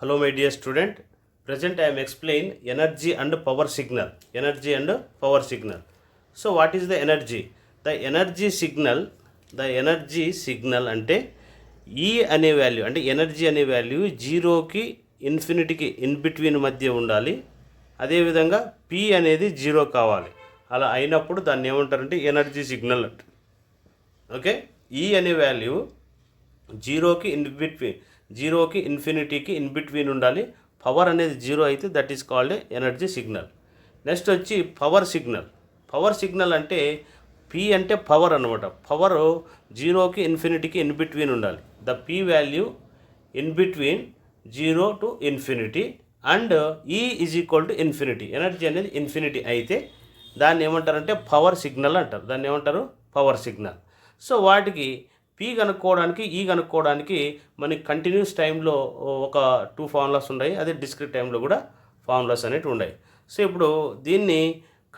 Hello my dear student, present I am explain energy and power signal. Energy and power signal. So what is the energy? The energy signal అంటే E అనే value అంటే energy అనే value జీరోకి ఇన్ఫినిటీకి in between మధ్య ఉండాలి. అదేవిధంగా P అనేది జీరో కావాలి. అలా అయినప్పుడు దాన్ని ఏమంటారంటే ఎనర్జీ సిగ్నల్ అంటారు. ఓకే, ఈ అనే వాల్యూ జీరోకి ఇన్ఫినిటీకి ఇన్ బిట్వీన్ ఉండాలి. పవర్ అనేది జీరో అయితే that is called energy signal. Next వచ్చి పవర్ సిగ్నల్ అంటే పి అంటే పవర్ అనమాట. పవర్ జీరోకి ఇన్ఫినిటీకి ఇన్ బిట్వీన్ ఉండాలి. The P value in between zero to infinity and E is equal to infinity. Energy అనేది ఇన్ఫినిటీ అయితే దాన్ని ఏమంటారంటే పవర్ సిగ్నల్ అంటారు. దాన్ని ఏమంటారు? Power signal. సో వాటికి పి కనుక్కోవడానికి ఈ కనుక్కోవడానికి మనకి కంటిన్యూస్ టైంలో ఒక 2 ఫార్ములాస్ ఉన్నాయి. అదే డిస్క్రిట్ టైంలో కూడా ఫార్ములాస్ అనేవి ఉన్నాయి. సో ఇప్పుడు దీన్ని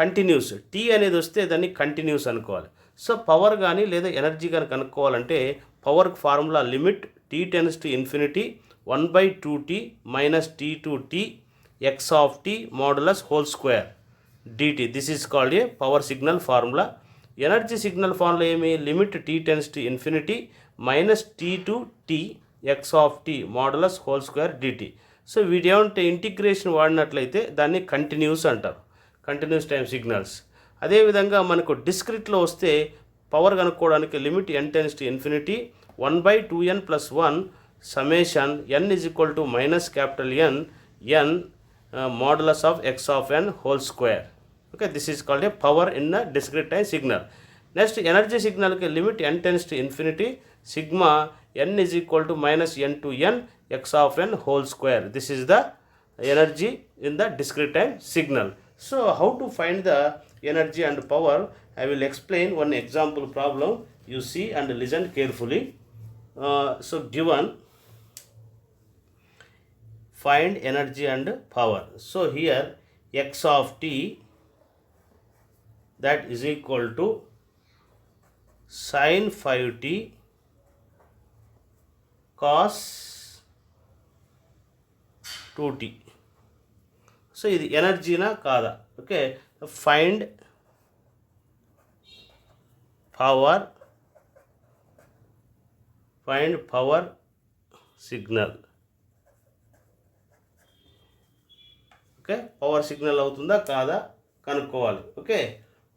కంటిన్యూస్ టీ అనేది వస్తే దాన్ని కంటిన్యూస్ అనుకోవాలి. సో పవర్ కానీ లేదా ఎనర్జీ కానీ కనుక్కోవాలంటే పవర్కి formula limit T tends to infinity 1/2t minus T to T X of T modulus whole square dt. This is called a power signal formula. Energy signal formula ఏమి? Limit T tends to infinity minus T to T X of T modulus whole square DT. So వీటి ఏమంటే integration వాడినట్లయితే దాన్ని continuous అంటారు, continuous time signals. అదేవిధంగా మనకు డిస్క్రిట్లో వస్తే power కనుక్కోవడానికి limit n tends to infinity 1/2n + 1 summation n is equal to minus capital n modulus of X of n whole square. Okay, this is called a power in a discrete time signal. Next, energy signal ke limit n tends to infinity sigma n is equal to minus n to n x of n whole square. This is the energy in the discrete time signal. So how to find the energy and power? I will explain one example problem. You see and listen carefully. So given, find energy and power. So here x of t that is equal to sin 5t cos 2t. So ఇది ఎనర్జీనా కాదా? Okay, find power signal. Okay, power signal అవుతుందా కాదా కనుక్కోవాలి. Okay,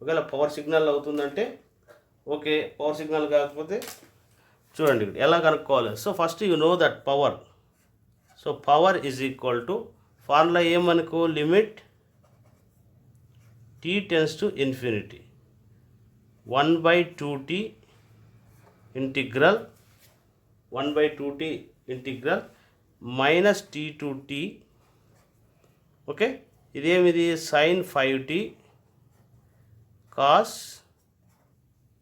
ఒకవేళ power signal అవుతుందంటే okay, power signal కాకపోతే చూడండి ఎలా కనుక్కోవాలి. So first you know that power. So power is equal to formula ఏమనుకో, limit T tends to infinity 1/2t integral minus T to T. Okay, ఇదేమిది? Sine 5t cos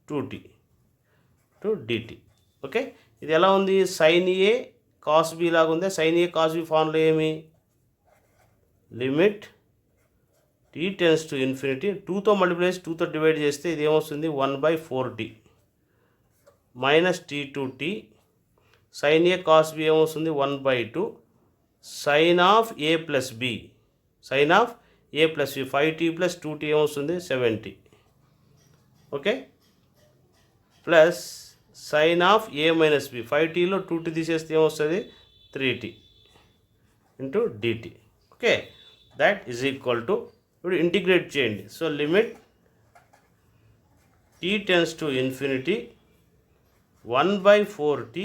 2t to dt. Okay, ఇది ఎలా ఉంది? Sine A cos B లాగా ఉంది. Sine A cos B formula ఏమి? Limit T tends to infinity 2తో multiply చేసి 2తో డివైడ్ చేస్తే ఇది ఏమొస్తుంది? 1/4t minus T to T. Sine A cos B ఏమొస్తుంది? 1/2 sine of A plus B. 5t plus 2t ఏమొస్తుంది? 70. Okay, plus sine of A minus B. 5tలో 2t తీసేస్తే ఏమొస్తుంది? 3t into DT. Okay, that is equal to, ఇప్పుడు integrate చేయండి. So limit T tends to infinity 1/4t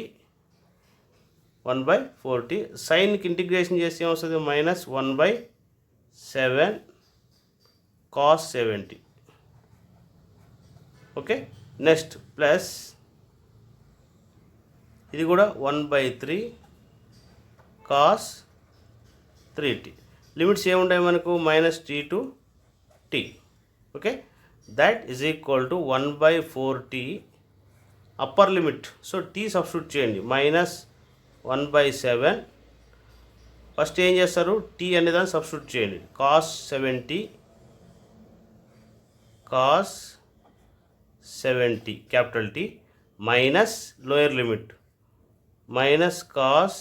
సైన్కి integration చేస్తే ఏమొస్తుంది? Minus 1/7 cos 70. Okay, next plus ఇది కూడా 1/3 కాస్ 3t. లిమిట్స్ ఏముంటాయి మనకు? Minus T to T. Okay, that is equal to 1/4t upper limit. So T substitute చేయండి, minus 1/7. First ఏం చేస్తారు? టీ అనే దాన్ని సబ్స్టిట్యూట్ చేయండి. Cos 70 capital T minus lower limit minus cos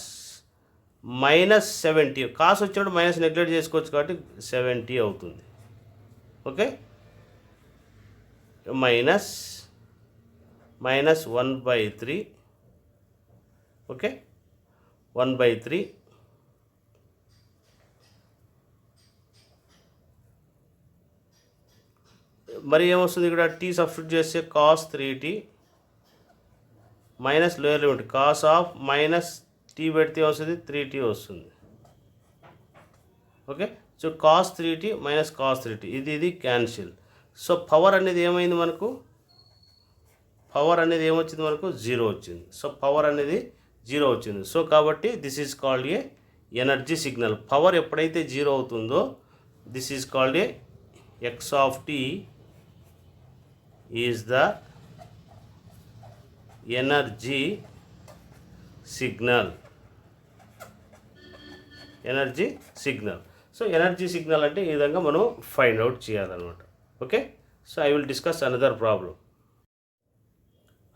-70. Cos వచ్చినప్పుడు minus neglect చేసుకోవచ్చు కాబట్టి 70 అవుతుంది. Okay, minus 1/3. ఓకే, 1/3 మరి ఏమొస్తుంది ఇక్కడ టీ సబ్స్టిట్యూట్ చేస్తే cos 3t minus lower limit cos of minus T పెడితే వస్తుంది 3t వస్తుంది. Okay, so cos 3t minus cos 3t ఇది క్యాన్సిల్. సో పవర్ అనేది ఏమైంది మనకు, పవర్ అనేది ఏమొచ్చింది మనకు 0 వచ్చింది. సో పవర్ అనేది 0 వచ్చింది. సో కాబట్టి this is called a energy signal. Power ఎప్పుడైతే 0 అవుతుందో this is called a X of T is the energy signal. Energy signal. So energy signal అంటే ఈ విధంగా మనం ఫైండ్ అవుట్ చేయాలన్నమాట. Okay, so I will discuss another problem.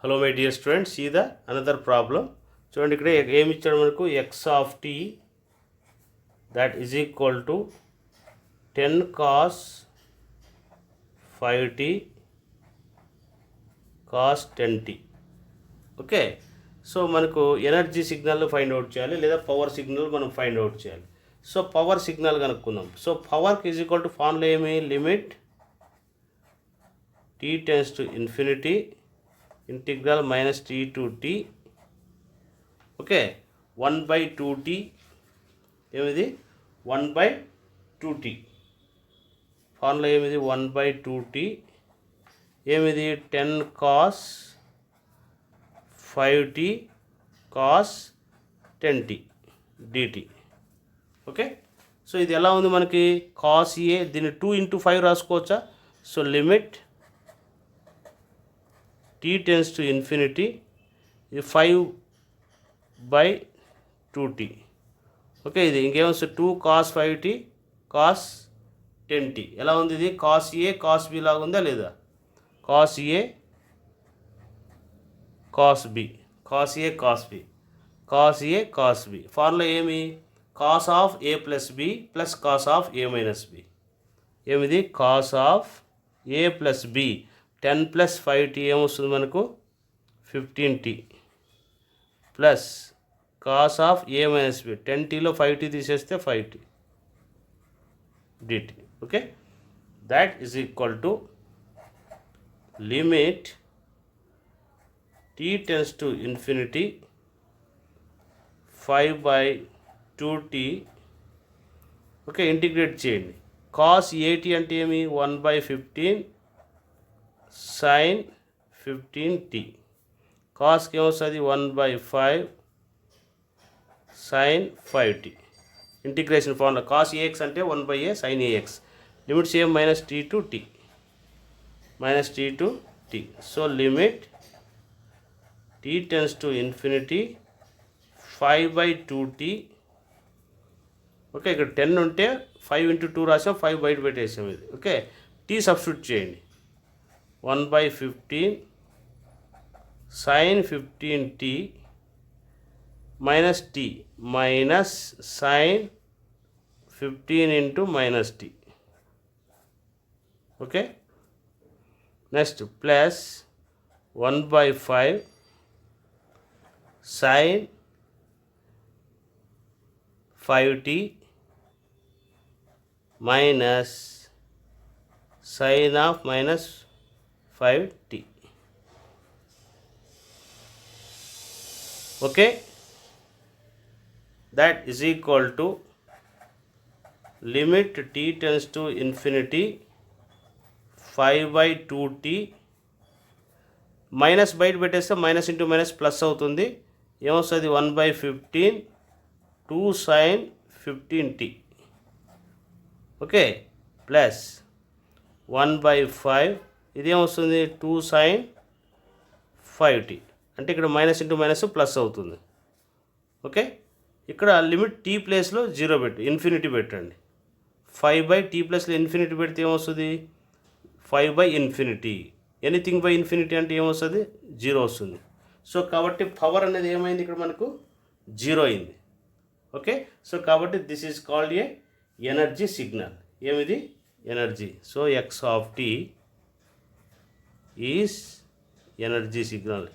Hello my dear students, see the another problem. చూడండి ఇక్కడ ఏమి ఇచ్చాడు మనకు, X of T that is equal to 10 cos 5t cos 10t. Okay, so మనకు ఎనర్జీ సిగ్నల్ ఫైండ్ అవుట్ చేయాలి లేదా power signal మనం find out చేయాలి. సో పవర్ సిగ్నల్ కనుక్కుందాం. సో పవర్కి ఈజ్ ఈక్వల్ టు ఫార్ములా ఏమి, limit t tends to infinity integral -t to t. Okay, 1/2t ఏమిది 1/2t. Formula ఏమిది 1/2t ఏమిది 10 cos 5t cos 10t dt. Okay, so ఇది ఎలా ఉంది మనకి, cos a దీన్ని 2 × 5 రాసుకోవచ్చా. So limit t tends to infinity 5/2t. Okay, ఇది ఇంకేమొస్తుంది 2 cos 5t cos 10t. ఎలా ఉంది ఇది, cos a cos b లాగా ఉందా లేదా, cos a cos b cos a cos b cos a cos b. Formula ఏమి, cos of a plus b plus cos of a minus b. ఏమిది cos of a plus b 10 + 5t ఏమొస్తుంది మనకు 15t plus cos of a minus b 10tలో 5t తీసేస్తే 5t dt. Okay, that is equal to limit t tends to infinity 5/2t. Okay, integrate చేయండి. cos 80 అంటే ఏమి 1/15 sin 15t. కాస్కి ఏమొస్తుంది 1/5 sin 5t. Integration formula cos ax అంటే 1/a sin ax. Limits ఏం -t to t -t to t. So limit t tends to infinity 5/2t. Okay, ఇక్కడ 10 ఉంటే 5 × 2 రాసాం, 5 బయట పెట్టేసాం ఇది. ఓకే, t సబ్స్టిట్యూట్ చేయండి 1/15 sin 15t minus t minus sin 15 into minus t. Okay, next plus 1/5 sin 5t minus sin of minus 5t. Okay, that is equal to limit t tends to infinity 5/2t minus బయట పెట్టేస్తే minus into minus plus అవుతుంది. ఏమొస్తుంది 1/15 2 sin 15t. Okay, plus 1/5 ఇదేమొస్తుంది 2 sin 5t. అంటే ఇక్కడ minus into minus plus అవుతుంది. Okay, ఇక్కడ limit tea ప్లేస్లో 0 పెట్టు, ఇన్ఫినిటీ పెట్టండి. 5/t ప్లస్లో ఇన్ఫినిటీ పెడితే ఏమొస్తుంది 5/∞. ఎనీథింగ్ బై ఇన్ఫినిటీ అంటే ఏమొస్తుంది 0 వస్తుంది. సో కాబట్టి పవర్ అనేది ఏమైంది ఇక్కడ మనకు 0 అయింది. ఓకే, సో కాబట్టి this is called a energy signal. ఏమిది? Energy. So X of T is energy signal.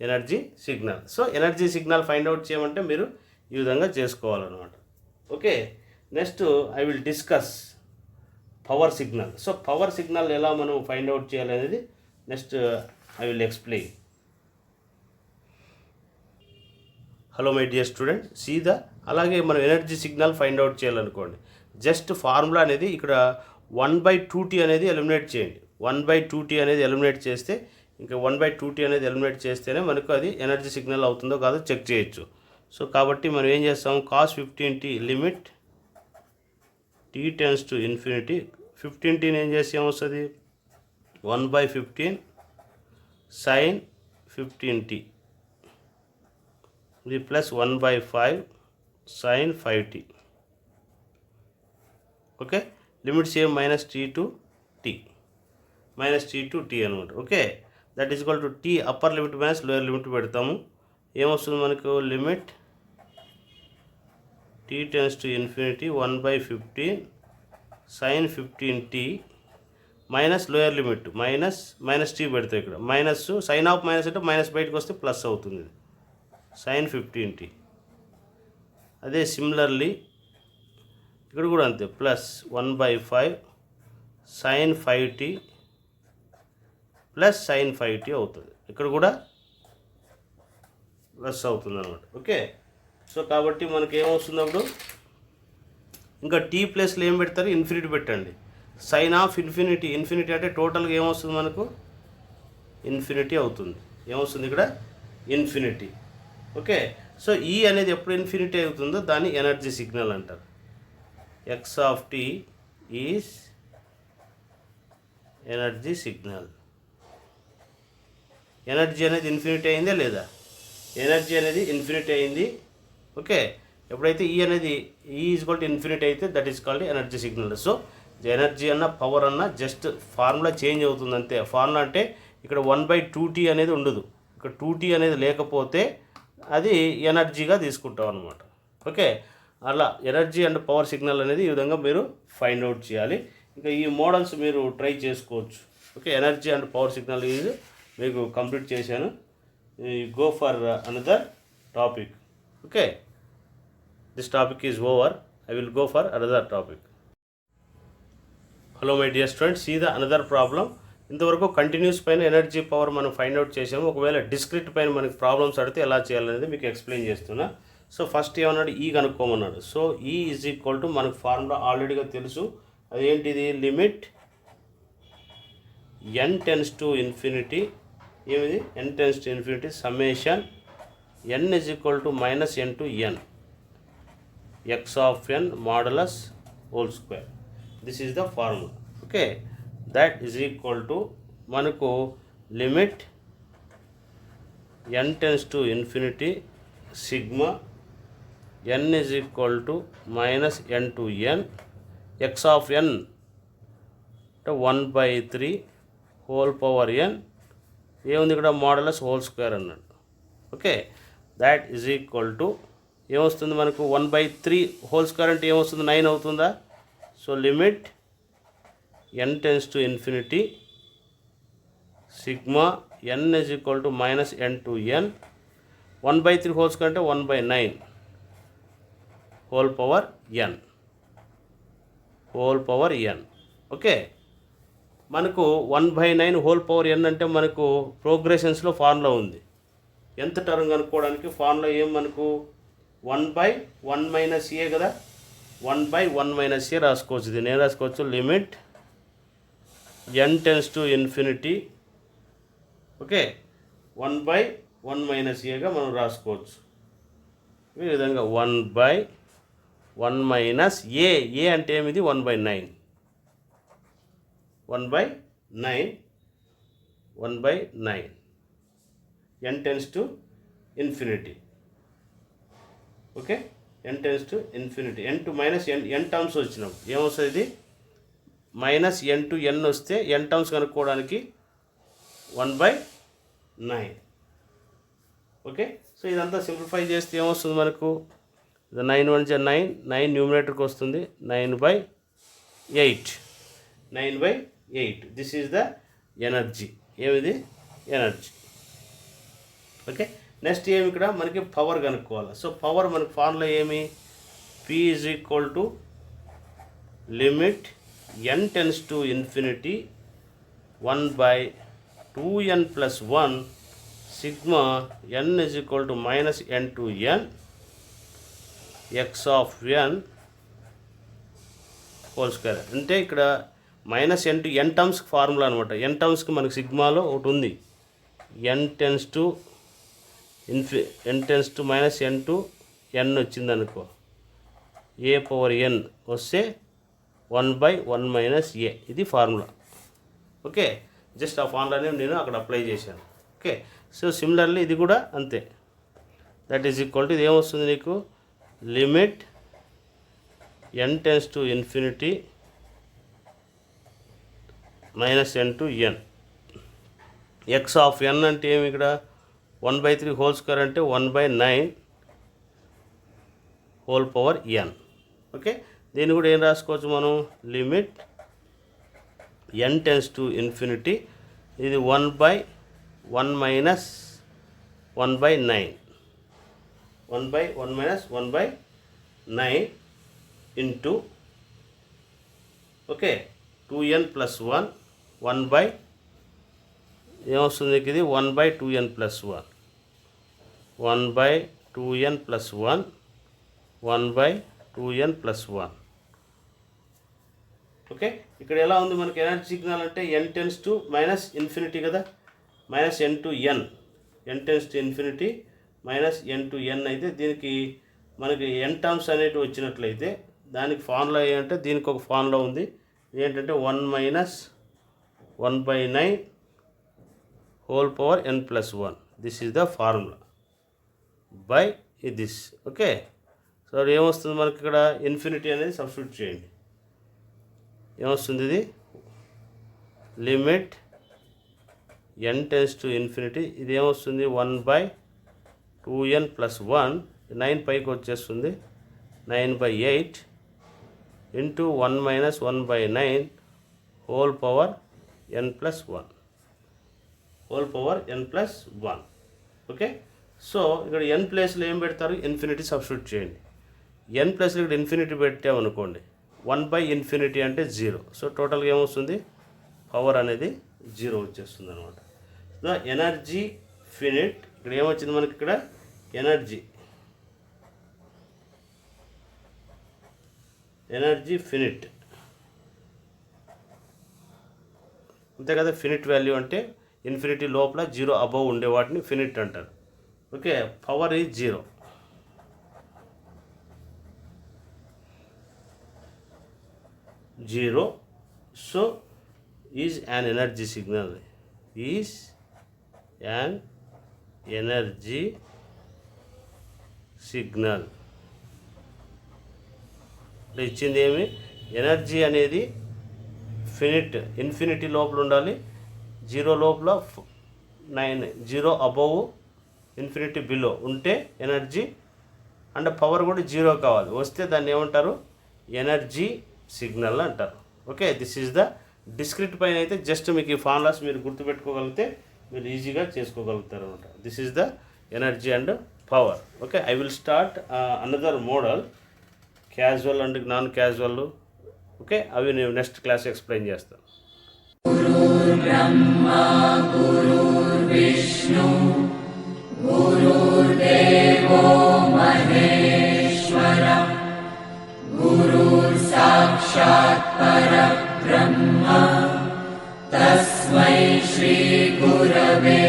Energy signal. So energy signal find out చేయమంటే మీరు ఈ విధంగా చేసుకోవాలన్నమాట. Okay, next I will discuss power signal. So power signal ఎలా మనం find out చేయాలనేది next I will explain. Hello my dear student, సీదా అలాగే మనం ఎనర్జీ సిగ్నల్ ఫైండ్ అవుట్ చేయాలనుకోండి, జస్ట్ ఫార్ములా అనేది ఇక్కడ 1/2t అనేది ఎలిమినేట్ చేయండి. 1/2t అనేది ఎలిమినేట్ చేస్తే, ఇంకా 1/2t అనేది ఎలిమినేట్ చేస్తేనే మనకు అది ఎనర్జీ సిగ్నల్ అవుతుందో కాదో చెక్ చేయొచ్చు. సో కాబట్టి మనం ఏం చేస్తాం, cos 15t limit t tends to infinity. 15tని ఏం చేస్తే ఏమొస్తుంది, 1/15 sin 15t ఇది plus 1/5 sin 5t. Okay, limits ఏం -t to t, -t to t అనమాట. Okay, that is equal to t upper limit minus lower limit పెడతాము. ఏమొస్తుంది మనకు, limit t tends to infinity 1/15 sin 15t minus lower limit minus t పెడతాం. ఇక్కడ minus sign of minus అంటే minus బయటకు వస్తే plus అవుతుంది, sin 15t. అదే సిమిలర్లీ ఇక్కడ కూడా అంతే, plus 1/5 sin 5t plus sin 5t అవుతుంది. ఇక్కడ కూడా ప్లస్ అవుతుంది అనమాట. ఓకే, సో కాబట్టి మనకి ఏమవుతుంది అప్పుడు, ఇంకా టీ ప్లస్లో ఏం పెడతారు, ఇన్ఫినిటీ పెట్టండి. సైన్ ఆఫ్ ఇన్ఫినిటీ, ఇన్ఫినిటీ అంటే టోటల్గా ఏమొస్తుంది మనకు, ఇన్ఫినిటీ అవుతుంది. ఏమొస్తుంది ఇక్కడ, ఇన్ఫినిటీ. ఓకే, సో ఈ అనేది ఎప్పుడు ఇన్ఫినిటీ అవుతుందో దాన్ని ఎనర్జీ సిగ్నల్ అంటారు. X of T is energy signal. Energy అనేది ఇన్ఫినిటీ అయిందా లేదా, ఎనర్జీ అనేది ఇన్ఫినిటీ అయింది. ఓకే, ఎప్పుడైతే ఈ అనేది ఈ ఈజ్ ఈక్వల్ టు ఇన్ఫినిటీ అయితే that is called energy signal. So energy అన్న పవర్ అన్న జస్ట్ ఫార్ములా చేంజ్ అవుతుంది అంతే. ఫార్ములా అంటే ఇక్కడ 1/2t అనేది ఉండదు, ఇక్కడ 2t అనేది లేకపోతే అది ఎనర్జీగా తీసుకుంటాం అనమాట. ఓకే, అలా ఎనర్జీ అండ్ పవర్ సిగ్నల్ అనేది ఈ విధంగా మీరు ఫైండ్ అవుట్ చేయాలి. ఇంకా ఈ మోడల్స్ మీరు ట్రై చేసుకోవచ్చు. Okay, energy and power signal ఇది మీకు కంప్లీట్ చేశాను. Go for another topic. Okay, this topic is over. I will go for another topic. Hello my dear students, see the another problem. ఇంతవరకు continuous పైన energy power మనం find out చేసాము. ఒకవేళ discrete పైన మనకి ప్రాబ్లమ్స్ అడిగితే ఎలా చేయాలనేది మీకు ఎక్స్ప్లెయిన్ చేస్తున్నా. సో ఫస్ట్ ఏమన్నాడు, ఈ కనుక్కోమన్నాడు. సో ఈ ఈజ్ ఈక్వల్ టు మనకు ఫార్ములా ఆల్రెడీగా తెలుసు. అదేంటిది, limit n tends to infinity. ఏమిది, n tends to infinity summation n is equal to -n to n x of n modulus whole square. This is the formula. Okay, that is equal to మనకు limit n tends to infinity sigma n is equal to -n to n x of n అంటే 1/3 whole power n. ఏముంది ఇక్కడ, models whole square అన్నాడు. Okay, that is equal to ఏమొస్తుంది మనకు, 1/3 whole square అంటే ఏమొస్తుంది, 9 అవుతుందా. So limit n tends to infinity sigma n is equal to -n to n. 1/3 whole square అంటే 1/9 హోల్ పవర్ n. ఓకే, మనకు 1/9 హోల్ పవర్ n అంటే మనకు ప్రోగ్రెషన్స్లో ఫార్ములా ఉంది. ఎంత టర్మ్ కనుక్కోవడానికి ఫార్ములా ఏం మనకు, 1/1 - a కదా, 1/1 - a రాసుకోవచ్చు. ఇది నేను రాసుకోవచ్చు, limit n tends to infinity. Okay, 1/1 - aగా మనం రాసుకోవచ్చు. ఈ విధంగా 1/1 - a అంటే ఏమిది, 1/9 n tends to infinity. Okay, n tends to infinity, n to -n terms వచ్చినప్పుడు ఏమొస్తుంది, ఇది -n టు n వస్తే n టర్మ్స్ కనుక్కోవడానికి 1/9. ఓకే, సో ఇదంతా సింప్లిఫై చేస్తే ఏమొస్తుంది మనకు, 9 1 9, 9 న్యూమినేటర్కి వస్తుంది 9/8, 9/8. This is the energy. ఏమిది ఎనర్జీ. ఓకే, నెక్స్ట్ ఏమి ఇక్కడ మనకి పవర్ కనుక్కోవాలి. సో పవర్ మనకి ఫార్ములా ఏమి, P is equal to limit n tends to infinity 1/2n plus 1 sigma n is equal to -n to n x of n whole square. అంటే ఇక్కడ -n to n టర్మ్స్కి formula అనమాట. n టర్మ్స్కి మనకి సిగ్మాలో ఒకటి ఉంది, n tends to n to n వచ్చిందనుకో, a/n వస్తే 1/1 - a, ఇది ఫార్ములా. ఓకే, జస్ట్ ఆ ఫార్ములాని నేను అక్కడ అప్లై చేశాను. ఓకే, సో సిమిలర్లీ ఇది కూడా అంతే. దట్ ఈజ్ ఈక్వల్ టు ఇది ఏమొస్తుంది నీకు, limit n tends to infinity -n to n x of n అంటే ఏమి, ఇక్కడ 1/3 హోల్ స్క్వేర్ అంటే 1/9 హోల్ పవర్ n. ఓకే, దీన్ని కూడా ఏం రాసుకోవచ్చు మనం, limit n tends to infinity, ఇది 1/1 - 1/9, 1/1 - 1/9 ఇంటూ, ఓకే, 2n ప్లస్ 1, 1/ ఏమొస్తుంది ఇది 1/2n plus 1, 1/2n plus 1, 1/2n plus 1. Okay, ఇక్కడ ఎలా ఉంది మనకి ఎనర్జీ సిగ్నల్ అంటే n టెన్స్ టు -ఇన్ఫినిటీ కదా, -n to n, n tends to infinity -n to n అయితే దీనికి మనకి n టర్మ్స్ అనేవి వచ్చినట్లయితే దానికి ఫార్ములా ఏంటంటే, దీనికి ఒక ఫార్ములా ఉంది ఏంటంటే 1 - 1/9 whole power n plus 1. This is the formula by this. Okay, so ఏమొస్తుంది మనకి ఇక్కడ, ఇన్ఫినిటీ అనేది సబ్స్టిట్యూట్ చేయండి, ఏమొస్తుంది ఇది limit n tends to infinity, ఇది ఏమొస్తుంది 1/2n ప్లస్ 1, 9 పైకి వచ్చేస్తుంది 9/8 into 1 - 1/9 whole power n plus 1, whole power n plus 1. Okay, so ఇక్కడ n ప్లేస్లో ఏం పెడతారు, ఇన్ఫినిటీ సబ్స్టిట్యూట్ చేయండి. n ప్లస్లో ఇక్కడ ఇన్ఫినిటీ పెట్టామనుకోండి, 1/∞ అంటే 0. సో టోటల్గా ఏమొస్తుంది, పవర్ అనేది 0 వచ్చేస్తుంది అనమాట. సో ఎనర్జీ ఫినిట్, ఇక్కడ ఏమొచ్చింది మనకి, ఇక్కడ ఎనర్జీ ఫినిట్ అంతే కదా. ఫినిట్ వాల్యూ అంటే ఇన్ఫినిటీ లోపల 0 అబవ్ ఉండే వాటిని ఫినిట్ అంటారు. Okay, power is 0. So is an energy signal, is an energy signal. ఇచ్చింది ఏమి, ఎనర్జీ అనేది ఇన్ఫినిటీ లోపల ఉండాలి, 0 లోపల 9, 0 అబవ్ ఇన్ఫినిటీ బిలో ఉంటే ఎనర్జీ, అండ్ పవర్ కూడా 0 కావాలి, వస్తే దాన్ని ఏమంటారు, ఎనర్జీ సిగ్నల్ అంటారు. Okay, this is the discrete పైన అయితే జస్ట్ మీకు ఈ ఫార్ములాస్ మీరు గుర్తుపెట్టుకోగలిగితే మీరు ఈజీగా చేసుకోగలుగుతారు అనమాట. This is the energy and power. Okay, I will start another model, casual and non casual. Okay, అవి నేను నెక్స్ట్ క్లాస్ ఎక్స్ప్లెయిన్ చేస్తాను. బ్రహ్మా గురుర్విష్ణు గురుర్దేవో మహేశ్వర గురుర్ సాక్షాత్ పరబ్రహ్మ తస్మై శ్రీ గురవే